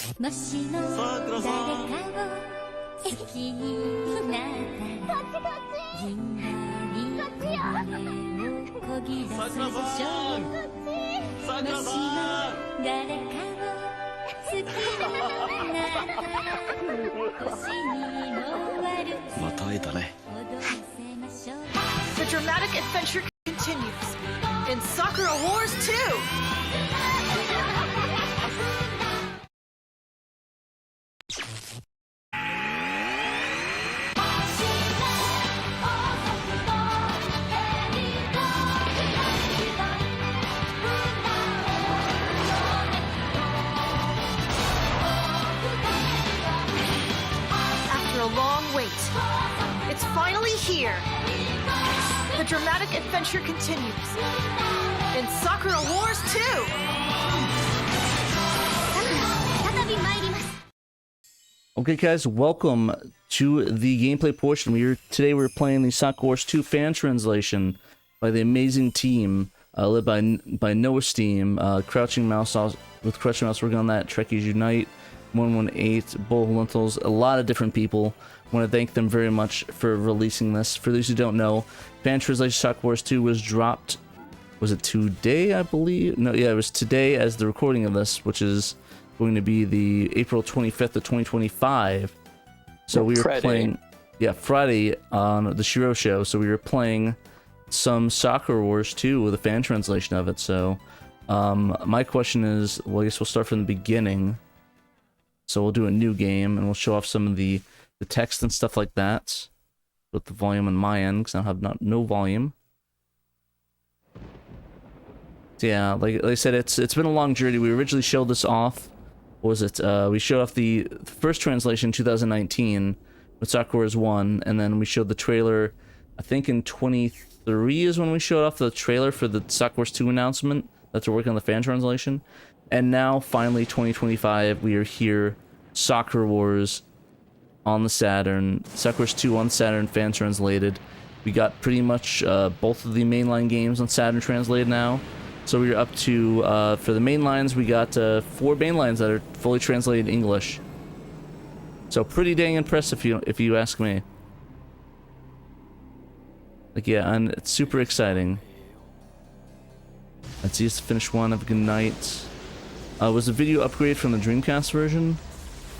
The dramatic adventure continues in Sakura Wars 2! After a long wait, it's finally here! The dramatic adventure continues in Sakura Wars 2! Okay guys, welcome to the gameplay portion. Today we're playing the Sakura Wars 2 fan translation by the amazing team led by Noah Steam, Crouching Mouse working on that, Trekkies Unite, 118, Bull Lentils, a lot of different people. I want to thank them very much for releasing this. For those who don't know, fan translation Sakura Wars 2 was dropped, was it today, I believe? No, yeah, it was today as the recording of this, which is going to be the April 25th of 2025. So we were playing, yeah, Friday on the SHIRO show, so we were playing some Sakura Wars 2 with a fan translation of it. So my question is, well, I guess we'll start from the beginning. So we'll do a new game, and we'll show off some of the text and stuff like that. With the volume on my end, because I have no volume. So yeah, like I said, it's been a long journey. We originally showed this off. What was it? We showed off the first translation in 2019 with Sakura Wars 1, and then we showed the trailer, I think in 23 is when we showed off the trailer for the Sakura Wars 2 announcement. That's we're working on the fan translation. And now, finally, 2025, we are here, Sakura Wars on the Saturn, Sakura Wars 2 on Saturn, fan translated. We got pretty much both of the mainline games on Saturn translated now. So we're up to, for the mainlines, we got 4 mainlines that are fully translated English. So pretty dang impressive if you ask me. Like, yeah, and it's super exciting. Let's see, just finish one. Have a good night. Was the video upgrade from the Dreamcast version?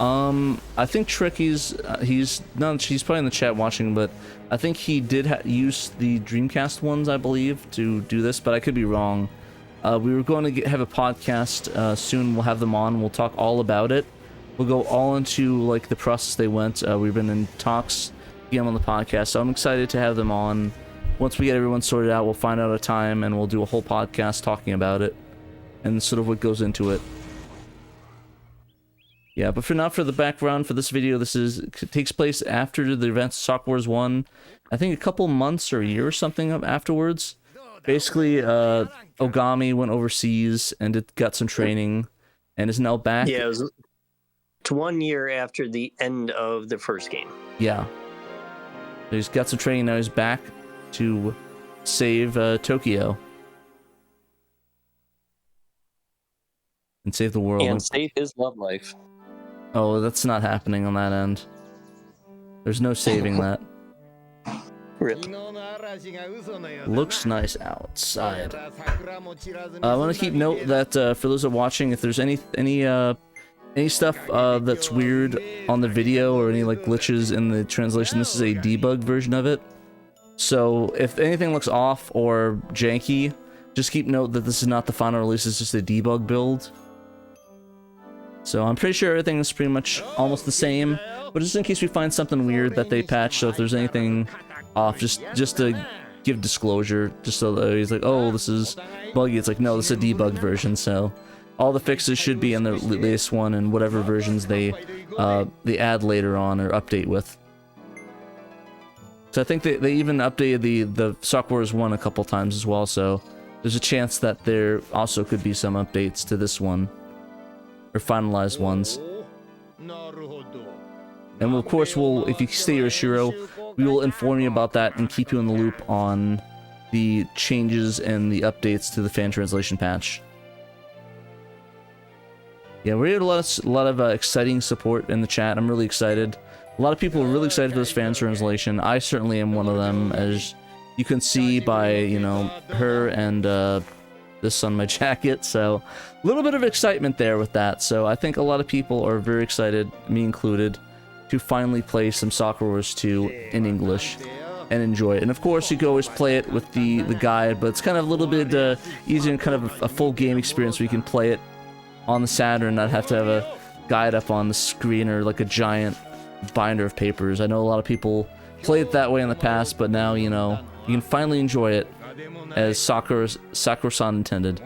I think Trekkies, he's probably in the chat watching, but I think he did use the Dreamcast ones, I believe, to do this, but I could be wrong. We were going to have a podcast soon. We'll have them on. We'll talk all about it. We'll go all into like the process they went. We've been in talks again on the podcast, so I'm excited to have them on. Once we get everyone sorted out, we'll find out a time and we'll do a whole podcast talking about it and sort of what goes into it. Yeah, but for now, for the background for this video, takes place after the events of Sakura Wars 1. I think a couple months or a year or something afterwards. Basically, Ogami went overseas and got some training and is now back. Yeah, it's 1 year after the end of the first game. Yeah. So he's got some training, now he's back to save Tokyo. And save the world. And save his love life. Oh, that's not happening on that end. There's no saving that. Rip. Looks nice outside. I want to keep note that for those that are watching, if there's any stuff that's weird on the video or any like glitches in the translation, this is a debug version of it. So if anything looks off or janky, just keep note that this is not the final release. It's just a debug build. So I'm pretty sure everything is pretty much almost the same, but just in case we find something weird that they patch, so if there's anything off, just to give disclosure, just so that he's like, oh, this is buggy. It's like, no, this is a debugged version, so all the fixes should be in the latest one and whatever versions they add later on or update with. So I think they even updated the Sakura Wars 1 a couple times as well, so there's a chance that there also could be some updates to this one. Or finalized ones. And of course, if you stay here at SHIRO, we will inform you about that and keep you in the loop on the changes and the updates to the fan translation patch. Yeah, we had a lot of exciting support in the chat. I'm really excited. A lot of people are really excited for this fan translation. I certainly am one of them, as you can see by, you know, her and this on my jacket. So a little bit of excitement there with that. So I think a lot of people are very excited, me included, to finally play some Sakura Wars 2 in English and enjoy it. And of course, you can always play it with the guide, but it's kind of a little bit easier and kind of a full game experience where you can play it on the Saturn, not have to have a guide up on the screen or like a giant binder of papers. I know a lot of people played it that way in the past, but now, you know, you can finally enjoy it as Sakura-san intended.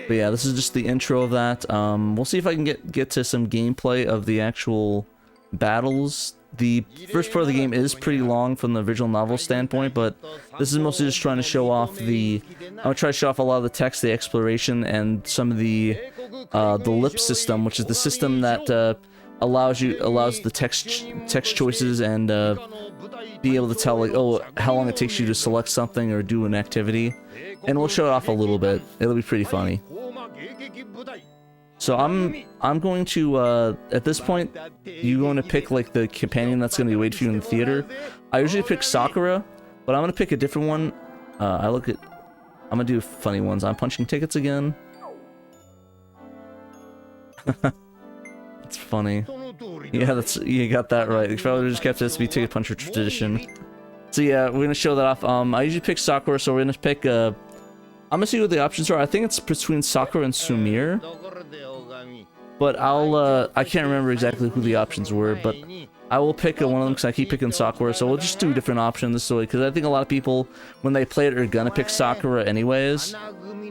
But yeah, this is just the intro of that. We'll see if I can get to some gameplay of the actual battles. The first part of the game is pretty long from the original novel standpoint, but this is mostly just trying to show off I'm gonna try to show off a lot of the text, the exploration, and some of the lip system, which is the system that allows the text choices and be able to tell, like, oh, how long it takes you to select something or do an activity. And we'll show it off a little bit. It'll be pretty funny. So I'm going to at this point, you're going to pick like the companion that's going to be waiting for you in the theater. I usually pick Sakura, but I'm going to pick a different one. I'm gonna do funny ones. I'm punching tickets again. It's funny. Yeah, you got that right. You probably just kept this to be ticket puncher tradition. So yeah, we're gonna show that off. I usually pick Sakura, so we're gonna pick I'm gonna see what the options are. I think it's between Sakura and Sumire, but I can't remember exactly who the options were, but I will pick one of them because I keep picking Sakura, so we'll just do different options this way, because I think a lot of people, when they play it, are gonna pick Sakura anyways.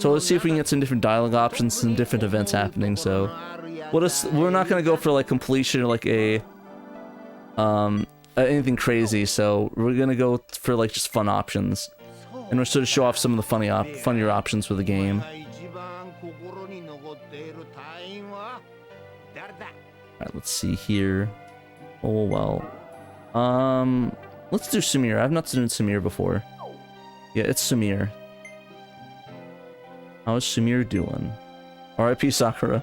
So let's see if we can get some different dialogue options, some different events happening. So we're not gonna go for like completion or like anything crazy, so we're gonna go for like just fun options, and we're sort of show off some of the funnier options for the game. Alright, let's see here. Oh well. Let's do Sumire. I've not done Sumire before. Yeah, it's Sumire. How's Sumire doing? R.I.P. Sakura.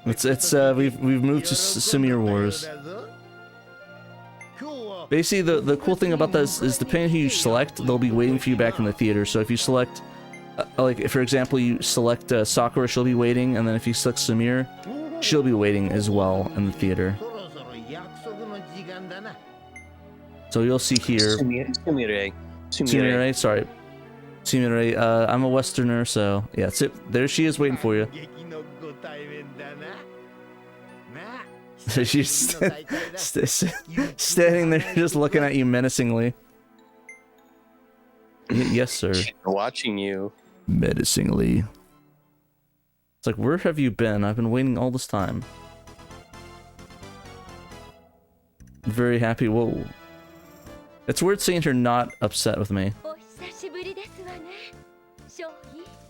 We've moved to Sumire Wars. Basically, the cool thing about that is depending who you select, they'll be waiting for you back in the theater. So if you select, like, if for example you select Sakura, she'll be waiting, and then if you select Sumire, she'll be waiting as well in the theater. So you'll see here. Sumire, sorry. Sumire, I'm a Westerner, so yeah, there she is waiting for you. She's standing there just looking at you menacingly. Yes, sir. Watching you. Menacingly. It's like, where have you been? I've been waiting all this time. Very happy. Whoa. It's weird seeing her not upset with me.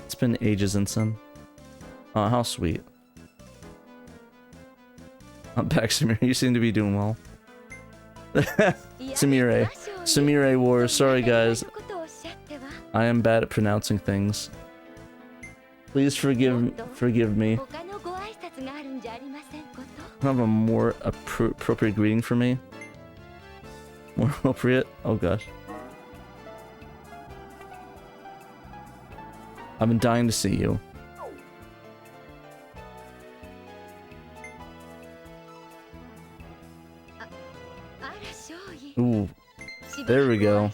It's been ages, Ensign. Oh, how sweet. I'm back, Sumire. You seem to be doing well. Sumire Wars. Sorry, guys. I am bad at pronouncing things. Please forgive me. Have a more appropriate greeting for me. More appropriate? Oh gosh. I've been dying to see you. Ooh, there we go.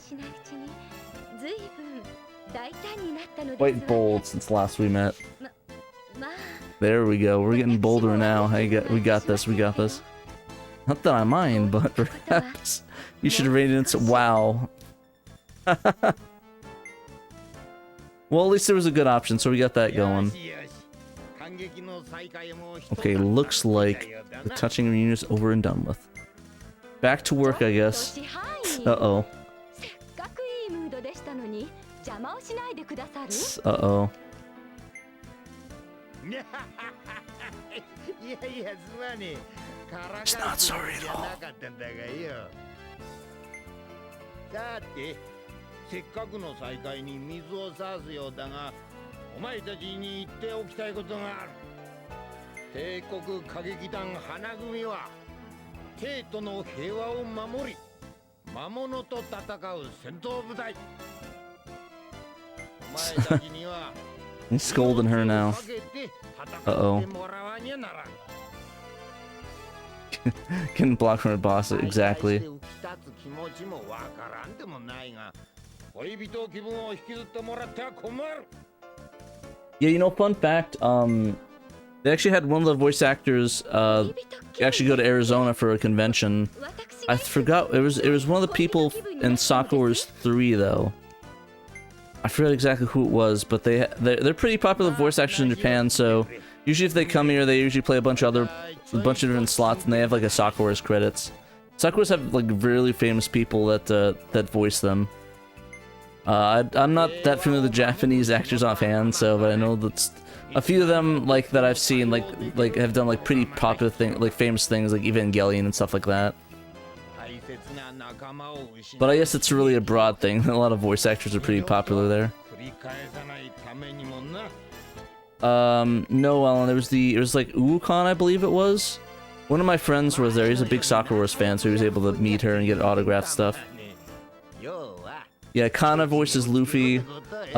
Quite bold since last we met. There we go. We're getting bolder now. Hey, we got this. We got this. Not that I mind, but perhaps you should rate it. Wow. Well, at least there was a good option, so we got that going. Okay, looks like the touching reunion is over and done with. Back to work, I guess. Uh-oh. Uh-oh. It's not sorry at all. お前たちに言っておきたいことがある。帝国歌劇団花組は帝都の平和を守り、魔物と戦う戦闘部隊。お前たちには He's scolding her now. Uh-oh. Getting blocked from her boss, exactly. Yeah, you know, fun fact, they actually had one of the voice actors actually go to Arizona for a convention. I forgot, it was one of the people in Sakura Wars 3 though. I forgot exactly who it was, but they're pretty popular voice actors in Japan, so usually if they come here, they usually play a bunch of different slots, and they have like a Sakura Wars credits. Sakura Wars have like really famous people that voice them. I'm not that familiar with the Japanese actors offhand, so but I know that a few of them like that I've seen like have done like pretty popular thing, like famous things like Evangelion and stuff like that. But I guess it's really a broad thing. A lot of voice actors are pretty popular there. No, Alan, it was like Uukon, I believe it was. One of my friends was there. He's a big Sakura Wars fan, so he was able to meet her and get autographed stuff. Yeah, Kana voices Luffy.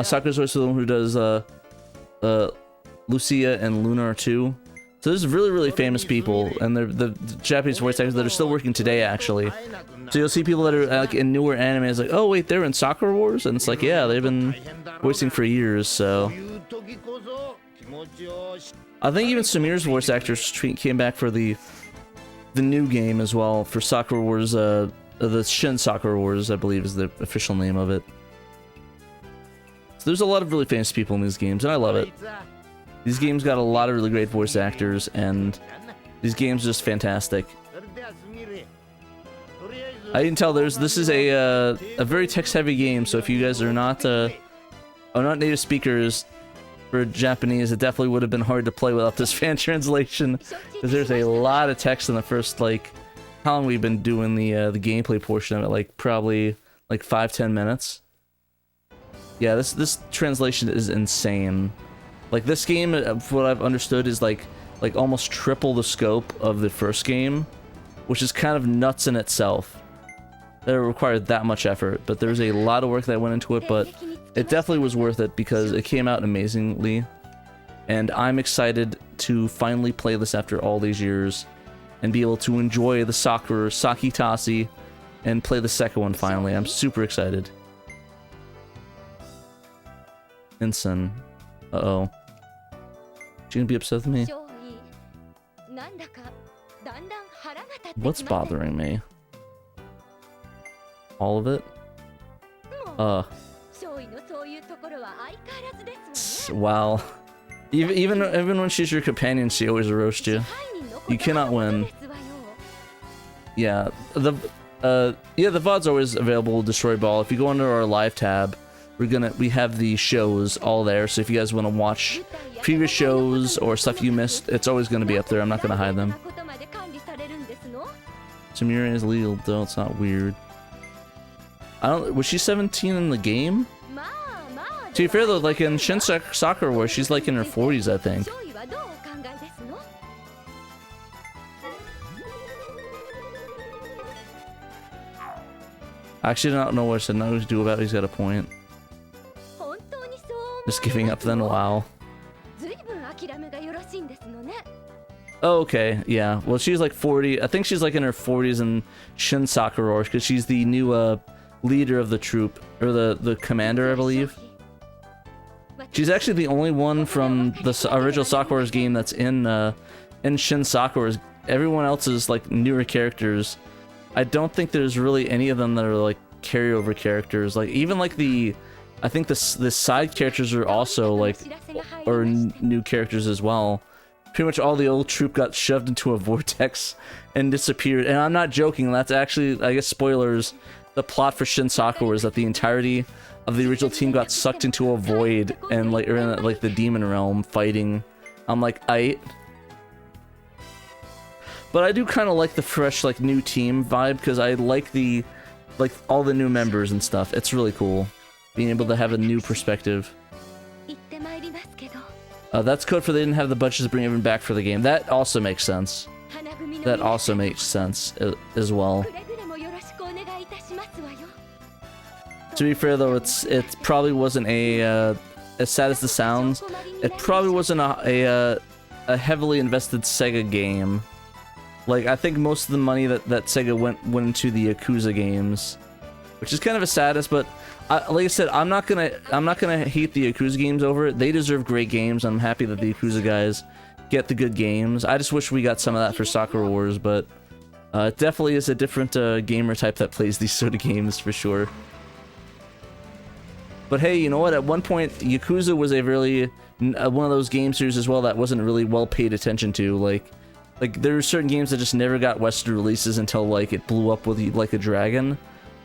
Sakura's voices the one who does Lucia and Lunar too. So there's really famous people, and they're the Japanese voice actors that are still working today, actually. So you'll see people that are like in newer animes, like, oh wait, they're in Sakura Wars, and it's like, yeah, they've been voicing for years. So I think even Samir's voice actors came back for the new game as well for Sakura Wars. The Shin Sakura Wars, I believe, is the official name of it. So there's a lot of really famous people in these games, and I love it. These games got a lot of really great voice actors, and these games are just fantastic. I can tell this is a very text-heavy game, so if you guys are not native speakers for Japanese, it definitely would have been hard to play without this fan translation, because there's a lot of text in the first, like, how long we've been doing the gameplay portion of it, like probably like 5-10 minutes. Yeah, this translation is insane. Like this game, what I've understood is like almost triple the scope of the first game, which is kind of nuts in itself. That it required that much effort, but there's a lot of work that went into it, but it definitely was worth it because it came out amazingly, and I'm excited to finally play this after all these years and be able to enjoy the Sakura Sakitasi and play the second one finally. I'm super excited. Ensign. Uh-oh. She gonna be upset with me? What's bothering me? All of it? Wow. Even when she's your companion, she always roasts you. You cannot win. Yeah, the VOD's always available, Destroy Ball. If you go under our live tab, we have the shows all there, so if you guys want to watch previous shows or stuff you missed, it's always going to be up there. I'm not going to hide them. Samira is legal, though. It's not weird. Was she 17 in the game? To be fair though, like in Shin Sakura Wars, she's like in her 40s, I think. I actually don't know what I said. Nothing to do about it. He's got a point. Just giving up then? Wow. Oh, okay, yeah. Well, she's like 40. I think she's like in her 40s in Shin Sakura Wars because she's the new leader of the troop, or the commander, I believe. She's actually the only one from the original Sakura Wars game that's in Shin Sakura Wars. Everyone else is like newer characters. I don't think there's really any of them that are like carryover characters. Like even like I think the side characters are also like new characters as well. Pretty much all the old troop got shoved into a vortex and disappeared. And I'm not joking. That's actually, I guess, spoilers. The plot for Shin Sakura is that the entirety of the original team got sucked into a void and like are in like the demon realm fighting. I'm like, but I do kind of like the fresh, like, new team vibe, because I like all the new members and stuff. It's really cool, being able to have a new perspective. That's code for they didn't have the budget to bring everyone back for the game. That also makes sense. That also makes sense as well. To be fair though, it probably wasn't a as sad as it sounds. It probably wasn't a heavily invested Sega game. Like I think most of the money that Sega went into the Yakuza games, which is kind of a saddest. But like I said, I'm not gonna hate the Yakuza games over it. They deserve great games. I'm happy that the Yakuza guys get the good games. I just wish we got some of that for Sakura Wars, but it definitely is a different gamer type that plays these sort of games for sure. But hey, you know what? At one point, Yakuza was a really one of those game series as well that wasn't really well paid attention to. Like there were certain games that just never got Western releases until like it blew up with Like a Dragon.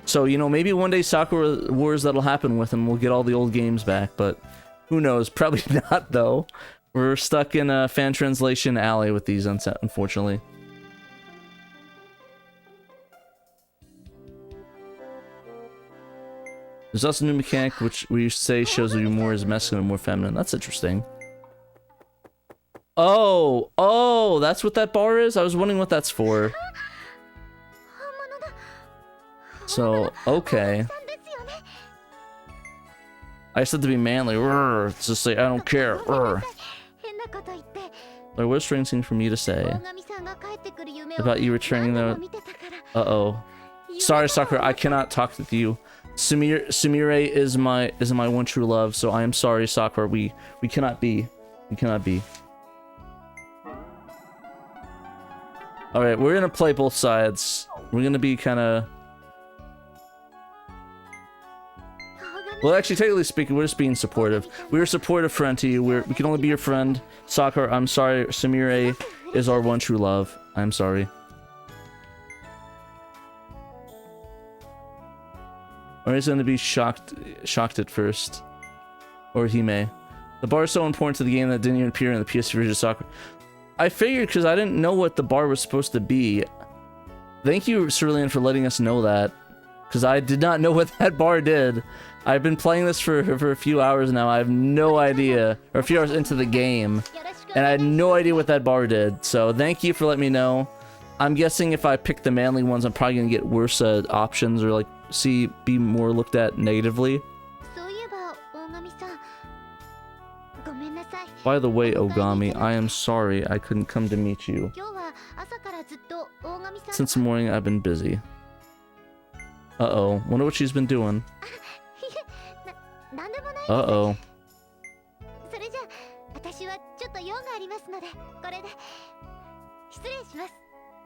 So you know, maybe one day Sakura Wars that'll happen with and we'll get all the old games back. But who knows? Probably not though. We're stuck in a fan translation alley with these, unfortunately. There's also a new mechanic which we say shows you more as masculine and more feminine. That's interesting. Oh, that's what that bar is? I was wondering what that's for. So, okay. I said to be manly. It's just like, I don't care. Like, what strange thing for me to say about you returning the... Uh-oh. Sorry, Sakura, I cannot talk with you. Sumire is my one true love, so I am sorry, Sakura. We cannot be. We cannot be. Alright, we're gonna play both sides. We're gonna be kinda... Well, actually, technically speaking, we're just being supportive. We're a supportive friend to you. We can only be your friend. Sakura, I'm sorry. Sumire is our one true love. I'm sorry. Or he's gonna be shocked at first. Orihime. The bar is so important to the game that it didn't even appear in the PS version of Sakura. I figured because I didn't know what the bar was supposed to be. Thank you, Cerulean, for letting us know that. Because I did not know what that bar did. I've been playing this for a few hours now. I have no idea. Or a few hours into the game. And I had no idea what that bar did. So thank you for letting me know. I'm guessing if I pick the manly ones, I'm probably going to get worse options or like be more looked at negatively. By the way, Ogami, I am sorry I couldn't come to meet you. Since the morning, I've been busy. Uh-oh. Wonder what she's been doing. Uh-oh.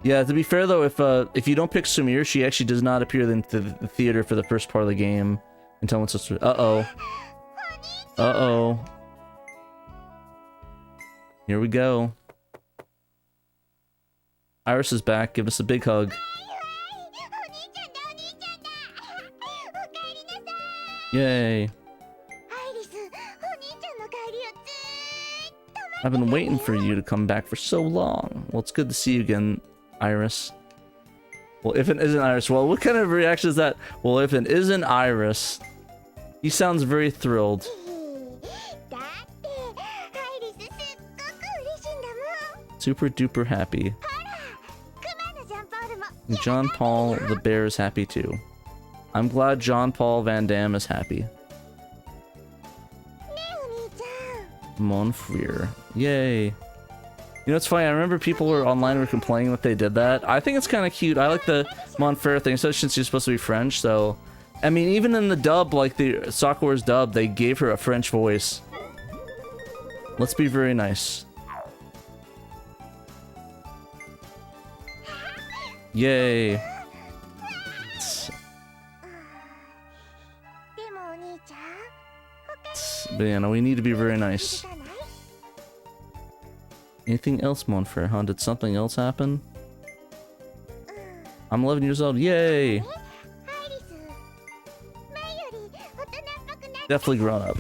Yeah, to be fair though, if you don't pick Sumire, she actually does not appear in the theater for the first part of the game until it's just... Uh-oh. Uh-oh. Here we go. Iris is back. Give us a big hug. Yay. I've been waiting for you to come back for so long. Well, it's good to see you again, Iris. Well, if it isn't Iris, well, what kind of reaction is that? Well, if it isn't Iris, he sounds very thrilled. Super duper happy. John Paul the bear is happy too. I'm glad John Paul Van Damme is happy. Monfreer. Yay. You know, it's funny, I remember people were online were complaining that they did that. I think it's kind of cute. I like the Monfreer thing, especially since she's supposed to be French, so... I mean, even in the dub, like the Sakura Wars dub, they gave her a French voice. Let's be very nice. Yay. But yeah, no, we need to be very nice. Anything else, Monfreer, huh? Did something else happen? I'm 11 years old. Yay! Definitely grown up.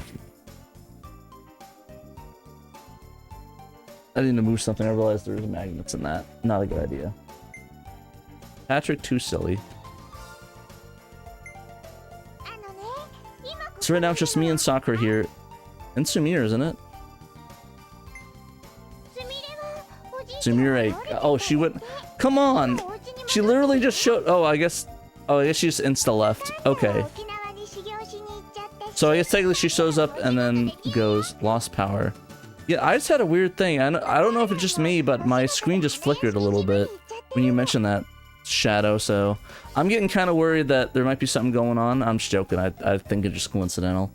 I need to move something. I realized there was magnets in that. Not a good idea. Patrick, too silly. So right now it's just me and Sakura here. And Sumire, isn't it? Sumire. Oh, she went. Come on. She literally just showed. Oh, I guess she just insta left. Okay. So I guess technically she shows up and then goes lost power. Yeah, I just had a weird thing. I don't know if it's just me, but my screen just flickered a little bit when you mentioned that shadow. So I'm getting kind of worried that there might be something going on. I'm just joking. I think it's just coincidental.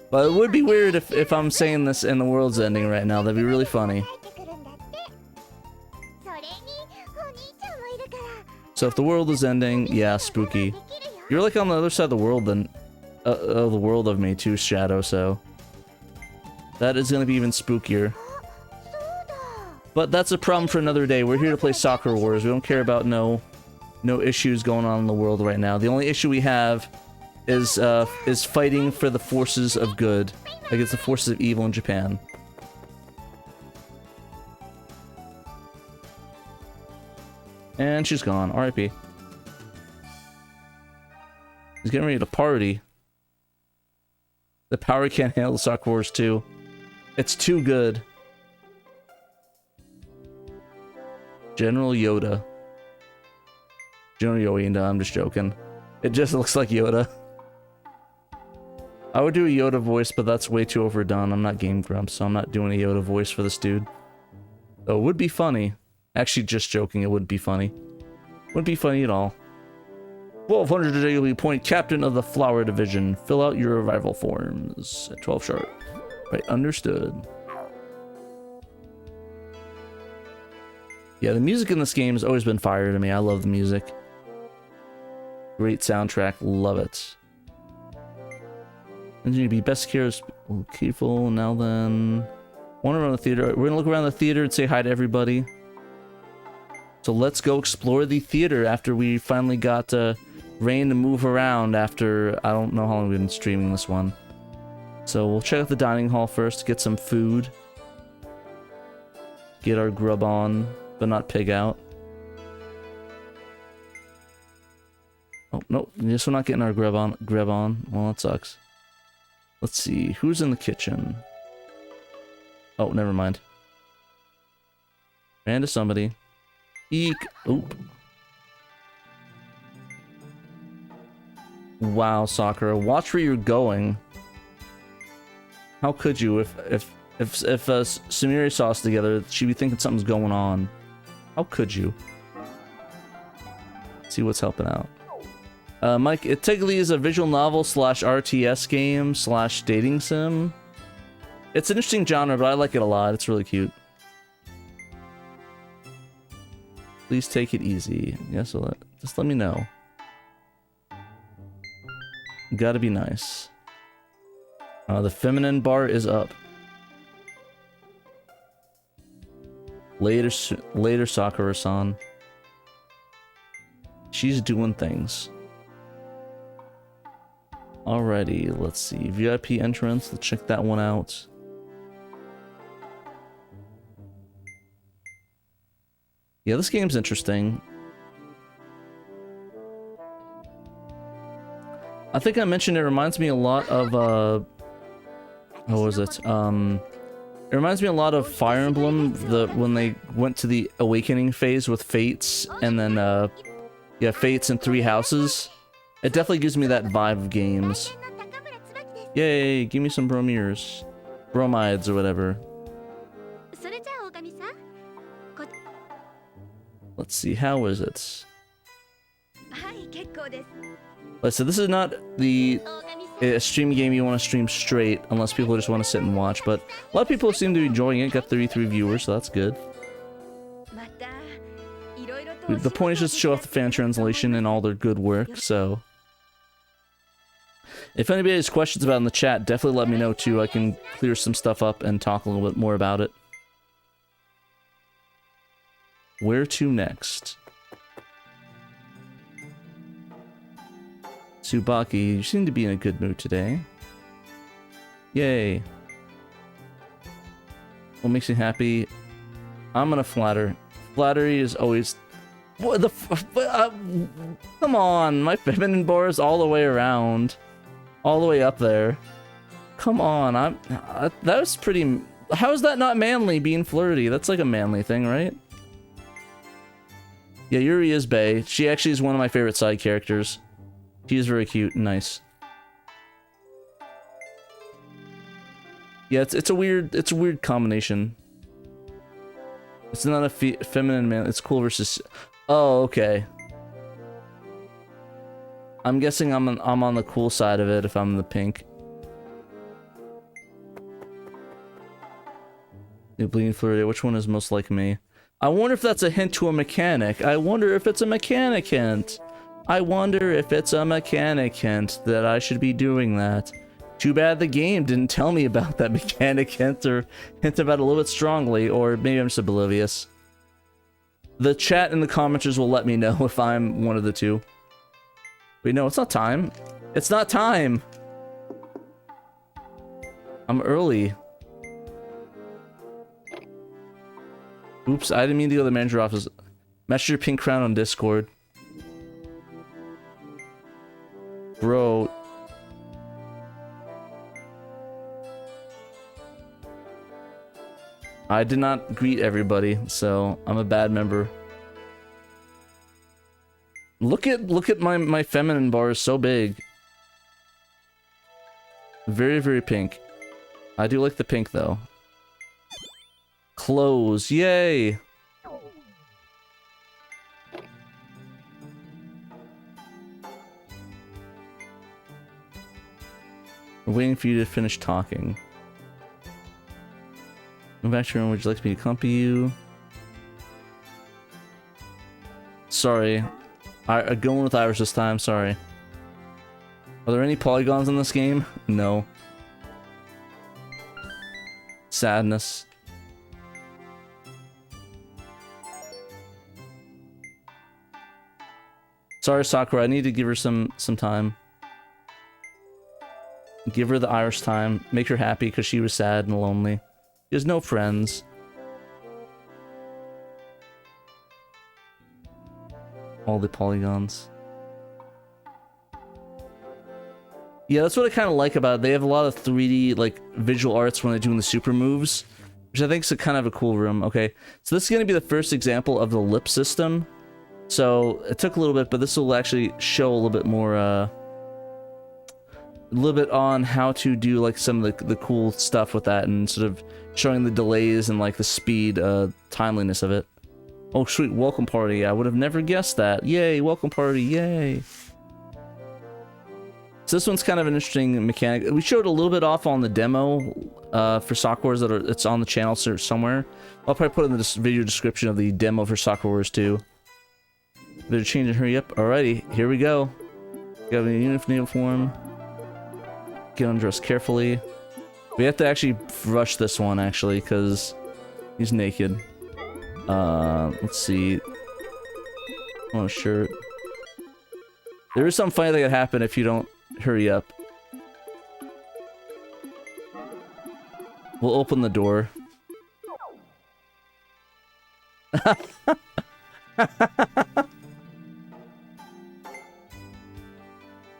But it would be weird if I'm saying this and the world's ending right now. That'd be really funny. So if the world is ending, yeah, spooky. You're like on the other side of the world than the world of me too, Shadow. So that is gonna be even spookier. But that's a problem for another day. We're here to play Sakura Wars. We don't care about no issues going on in the world right now. The only issue we have is fighting for the forces of good against the forces of evil in Japan. And she's gone. R.I.P. He's getting ready to party. The power can't handle Sakura Wars 2. It's too good. General Yoda. General Yoda, I'm just joking. It just looks like Yoda. I would do a Yoda voice, but that's way too overdone. I'm not Game Grumps, so I'm not doing a Yoda voice for this dude. Though it would be funny. Actually, just joking, it wouldn't be funny. Wouldn't be funny at all. 1200 today, you'll be appointed captain of the Flower Division. Fill out your arrival forms at 12 sharp. Right, understood. Yeah, the music in this game has always been fire to me. I love the music. Great soundtrack, love it. And you be best careful. Now then, wander around the theater. We're gonna look around the theater and say hi to everybody. So let's go explore the theater after we finally got Rain to move around after I don't know how long we've been streaming this one. So we'll check out the dining hall first, get some food. Get our grub on, but not pig out. Oh, nope. Guess we're not getting our grub on. Well, that sucks. Let's see. Who's in the kitchen? Oh, never mind. Ran to somebody. Eek. Oop. Wow, Sakura. Watch where you're going. How could you? If Sumire saw us together, she'd be thinking something's going on. How could you? See what's helping out. Mike, it technically is a visual novel / RTS game / dating sim. It's an interesting genre, but I like it a lot. It's really cute. Please take it easy. Yeah, so just let me know. Gotta be nice. The feminine bar is up. Later, Sakura-san. She's doing things. Alrighty, let's see. VIP entrance, let's check that one out. Yeah, this game's interesting. I think I mentioned it reminds me a lot of, what was it? It reminds me a lot of Fire Emblem, when they went to the awakening phase with Fates, and then, yeah, Fates and 3 houses. It definitely gives me that vibe of games. Yay, give me some bromiers. Bromides or whatever. Let's see, how is it? Like I said, this is not a stream game you want to stream straight, unless people just want to sit and watch, but a lot of people seem to be enjoying it. Got 33 viewers, so that's good. The point is just to show off the fan translation and all their good work, so... If anybody has questions about it in the chat, definitely let me know too. I can clear some stuff up and talk a little bit more about it. Where to next? Tsubaki, you seem to be in a good mood today. Yay. What makes you happy? I'm gonna flatter. Flattery is always... What the come on, my feminine bar is all the way around. All the way up there. Come on, that was pretty how is that not manly, being flirty? That's like a manly thing, right? Yeah, Yuri is bae. She actually is one of my favorite side characters. She is very cute and nice. Yeah, it's a weird combination. It's not a feminine man. It's cool versus. Oh, okay. I'm guessing I'm on the cool side of it if I'm the pink. You bleeding flirty. Which one is most like me? I wonder if that's a hint to a mechanic. I wonder if it's a mechanic hint. I wonder if it's a mechanic hint that I should be doing that. Too bad the game didn't tell me about that mechanic hint or hint about it a little bit strongly, or maybe I'm just oblivious. The chat and the commenters will let me know if I'm one of the two. Wait, no, it's not time. It's not time! I'm early. Oops, I didn't mean to go to the manager office. Message your pink crown on Discord. Bro. I did not greet everybody, so I'm a bad member. Look at my feminine bar is so big. Very, very pink. I do like the pink though. Clothes, yay! I'm waiting for you to finish talking. Go back to your room. Would you like me to accompany you? Sorry. I'm going with Iris this time. Sorry. Are there any polygons in this game? No. Sadness. Sorry, Sakura. I need to give her some time. Give her the Irish time. Make her happy because she was sad and lonely. She has no friends. All the polygons. Yeah, that's what I kind of like about it. They have a lot of 3D, like, visual arts when they're doing the super moves, which I think is kind of a cool room. Okay, so this is going to be the first example of the lip system. So it took a little bit, but this will actually show a little bit more, a little bit on how to do, like, some of the cool stuff with that, and sort of showing the delays and, like, the speed, timeliness of it. Oh, sweet, welcome party. I would have never guessed that. Yay, welcome party, yay. So this one's kind of an interesting mechanic. We showed a little bit off on the demo for Sakura Wars it's on the channel somewhere. I'll probably put in the video description of the demo for Sakura Wars 2. Better change and hurry up. Alrighty, here we go. Got a uniform. Get undressed carefully. We have to actually rush this one, actually, because he's naked. Let's see. Oh, a shirt. There is something funny that could happen if you don't hurry up. We'll open the door.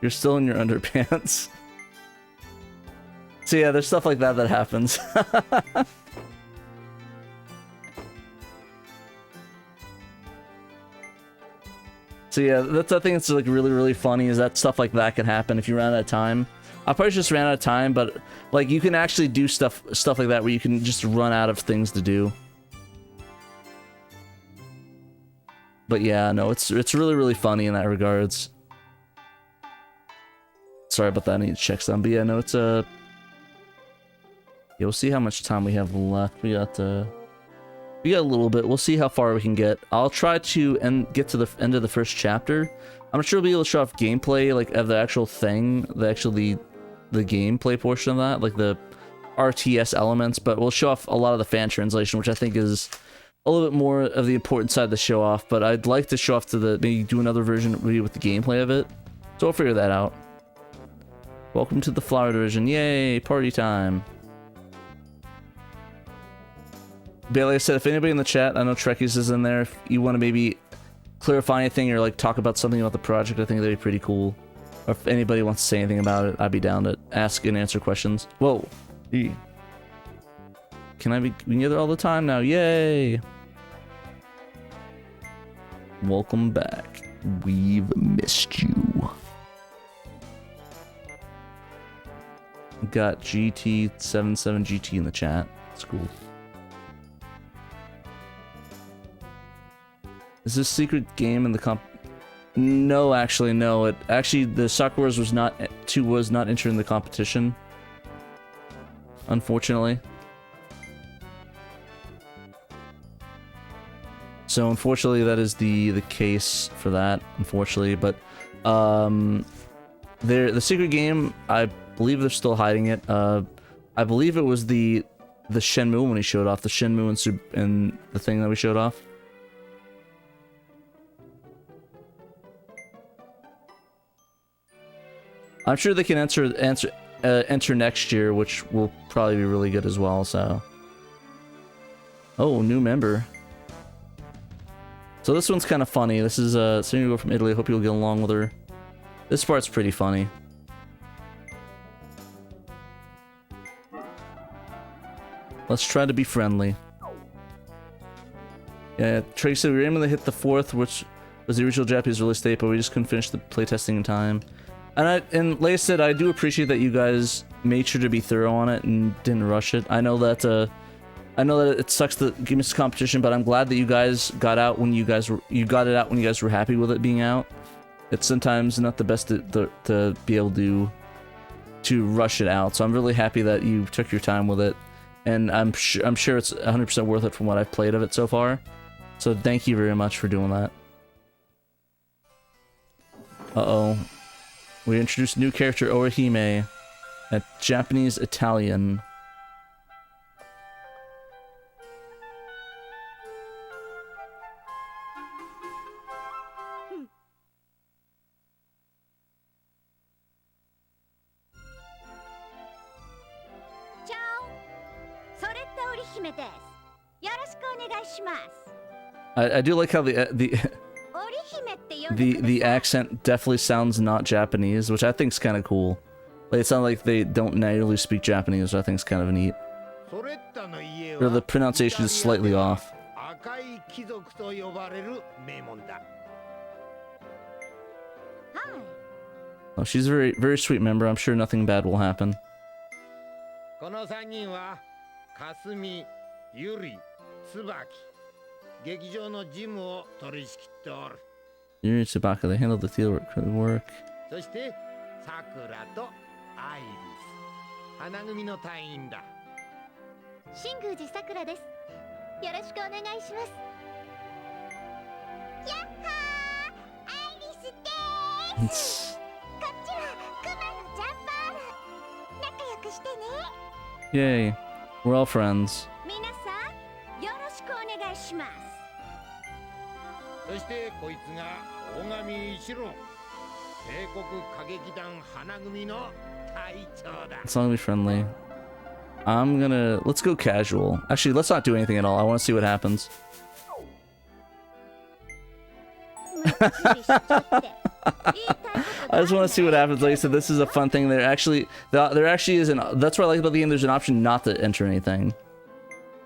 You're still in your underpants. So yeah, there's stuff like that that happens. So yeah, that's I think it's like really, really funny is that stuff like that can happen if you run out of time. I probably just ran out of time, but like you can actually do stuff like that where you can just run out of things to do. But yeah, no, it's really, really funny in that regards. Sorry about that, I need to check some. But yeah, no, it's yeah, we'll see how much time we have left. We got a little bit. We'll see how far we can get. I'll try to get to the end of the first chapter. I'm sure we'll be able to show off gameplay, like of the actual thing, the gameplay portion of that, like the RTS elements. But we'll show off a lot of the fan translation, which I think is a little bit more of the important side to show off. But I'd like to show off to maybe do another version with the gameplay of it. So we'll figure that out. Welcome to the Flower Division. Yay, party time. But like I said, if anybody in the chat, I know Trekkies is in there, if you want to maybe clarify anything or like talk about something about the project, I think that'd be pretty cool. Or if anybody wants to say anything about it, I'd be down to ask and answer questions. Whoa. Can I be together all the time now? Yay! Welcome back. We've missed you. Got GT77GT in the chat. That's cool. Is this secret game in the comp? No, actually, no. The Sakura Wars was not entering the competition. Unfortunately. So unfortunately, that is the case for that. Unfortunately, but the secret game, I believe they're still hiding it. I believe it was the Shenmue when he showed off the Shenmue and the thing that we showed off. I'm sure they can enter next year, which will probably be really good as well. So, oh, new member. So this one's kind of funny. This is seeing you go from Italy. Hope you'll get along with her. This part's pretty funny. Let's try to be friendly. Yeah, Trey said we were aiming to hit the 4th, which was the original Japanese release date, but we just couldn't finish the playtesting in time. And like I said, I do appreciate that you guys made sure to be thorough on it and didn't rush it. I know that it sucks to give us competition, but I'm glad that you guys got out when you got it out when you guys were happy with it being out. It's sometimes not the best to be able to rush it out. So I'm really happy that you took your time with it, and I'm sure it's 100% worth it from what I've played of it so far. So thank you very much for doing that. Uh-oh. We introduced a new character, Orihime, a Japanese Italian. I do like how the accent definitely sounds not Japanese, which I think is kind of cool. Like, it sounds like they don't naturally speak Japanese, which I think is kind of neat. Or the pronunciation is slightly off. Oh, she's a very, very sweet member. I'm sure nothing bad will happen. Yuri Tsubaka, they handled the field work. Yay, we're all friends. It's not gonna be friendly. Let's go casual. Actually, let's not do anything at all. I want to see what happens. I just want to see what happens. Like I said, this is a fun thing. There actually is that's what I like about the game. There's an option not to enter anything.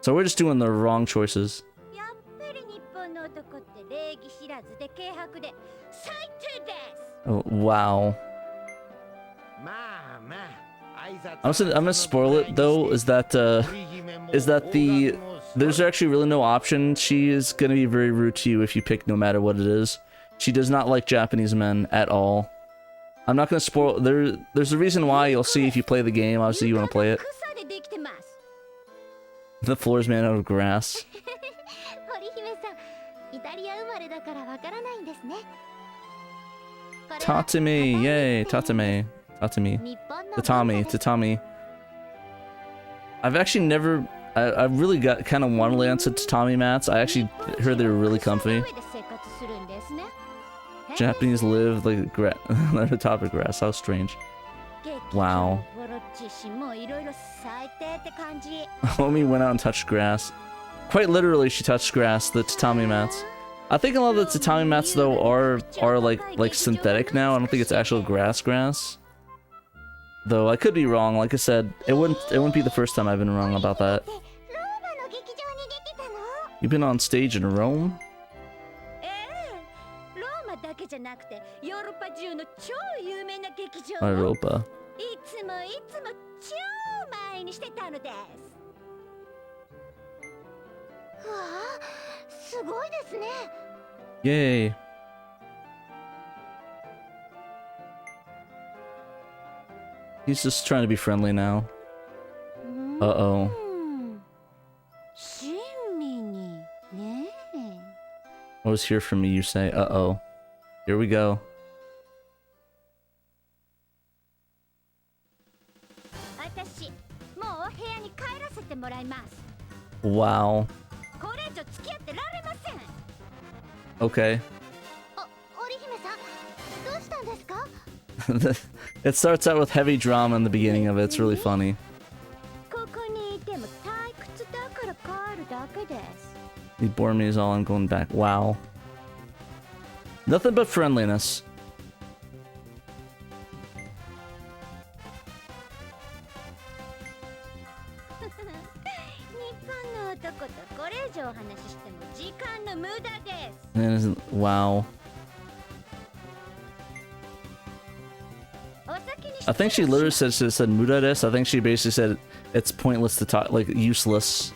So we're just doing the wrong choices. Oh, wow. I'm gonna spoil it though. Is that there's actually really no option. She is gonna be very rude to you if you pick no matter what it is. She does not like Japanese men at all. I'm not gonna spoil. There's a reason why. You'll see if you play the game. Obviously, you want to play it. The floor is made out of grass. Tatami, yay, tatami, tatami. I've actually never, I really kind of want to land on tatami mats. I actually heard they were really comfy. Japanese live like on the top of grass. How strange. Wow. Homie went out and touched grass. Quite literally, she touched grass. The tatami mats. I think a lot of the tatami mats though are like synthetic now. I don't think it's actual grass. Though I could be wrong. Like I said, it wouldn't be the first time I've been wrong about that. You've been on stage in Rome? ええ、ローマだけじゃなくてヨーロッパ中の超有名な劇場を Europa. いつも超前にしてたのです。うわあ、すごいですね。 Yay. He's just trying to be friendly now. Uh-oh. 親身にね。 I was here for me, you say. Uh-oh. Here we go. 私、もう部屋に帰らせてもらいます。 Wow. これ以上付き合ってられません。 Okay. 織姫さん、どうしたんですか？ It starts out with heavy drama in the beginning of it. It's really funny. ここにいても退屈だから帰るだけです。 He bored me is all I'm going back. Wow. Nothing but friendliness. 日本の男とこれ以上お話ししても時間の無駄です。 And wow. お先に I think she literally said muda desu. I think she basically said it's pointless to talk, like useless.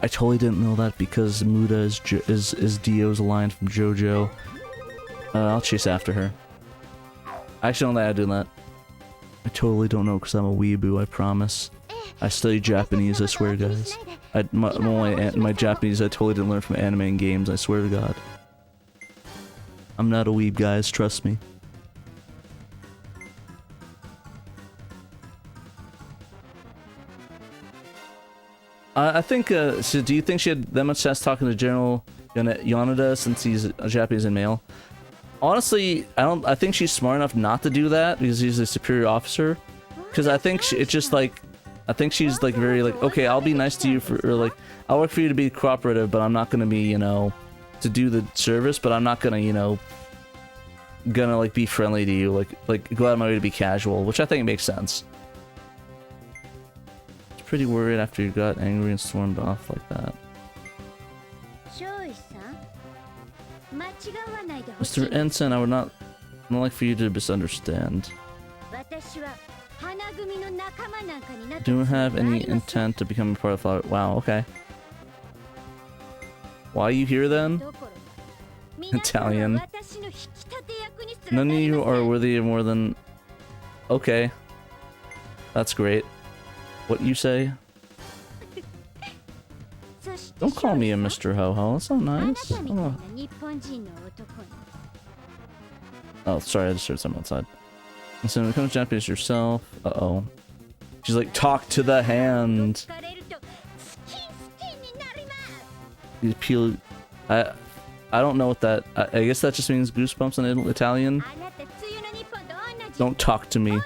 I totally didn't know that because muda is Dio's line from JoJo. I'll chase after her. I actually don't think I do that. I totally don't know because I'm a weeboo, I promise. I study Japanese, I swear, guys. My Japanese I totally didn't learn from anime and games, I swear to God. I'm not a weeb, guys, trust me. I think, so do you think she had that much chance talking to General Yoneda since he's a Japanese and male? Honestly, I think she's smart enough not to do that because he's a superior officer. Because I think it's just like, I think she's like very like, okay, I'll be nice to you or like, I'll work for you to be cooperative, but I'm not gonna be, you know, to do the service, but I'm not gonna, you know, like be friendly to you, like go out of my way to be casual, which I think makes sense. Pretty worried after you got angry and stormed off like that. Mr. Ensign, I would not like for you to misunderstand. Do you have any intent to become a part of the flower? Wow, okay. Why are you here then? Italian. None of you are worthy of more than... Okay. That's great. What you say? Don't call me a Mr. Ho-Ho, that's not nice. Oh, sorry, I just heard someone outside. And so when it comes to Japanese yourself, uh-oh. She's like, talk to the hand. You peel... I don't know what that... I guess that just means goosebumps in Italian. Don't talk to me.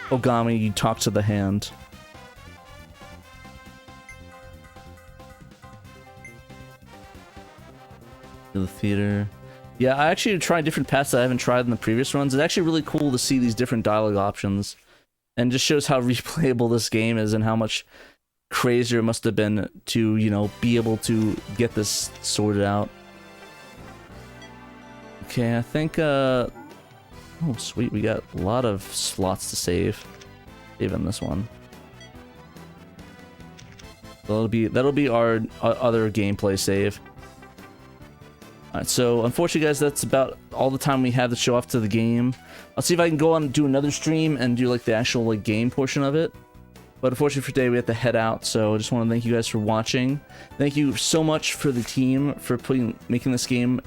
Ogami, you talk to the hand. To the theater. Yeah, I actually tried different paths that I haven't tried in the previous runs. It's actually really cool to see these different dialogue options. And just shows how replayable this game is and how much crazier it must have been to, you know, be able to get this sorted out. Okay, I think, oh, sweet, we got a lot of slots to save. Even this one. That'll be our other gameplay save. Alright, so unfortunately guys, that's about all the time we have to show off to the game. I'll see if I can go on and do another stream and do like the actual like game portion of it. But unfortunately for today we have to head out, so I just want to thank you guys for watching. Thank you so much for the team for making this game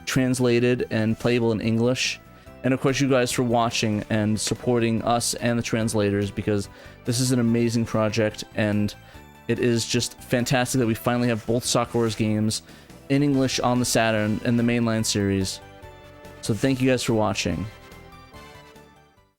translated and playable in English. And of course you guys for watching and supporting us and the translators, because this is an amazing project and it is just fantastic that we finally have both Sakura Wars games in English on the Saturn and the mainline series. So thank you guys for watching.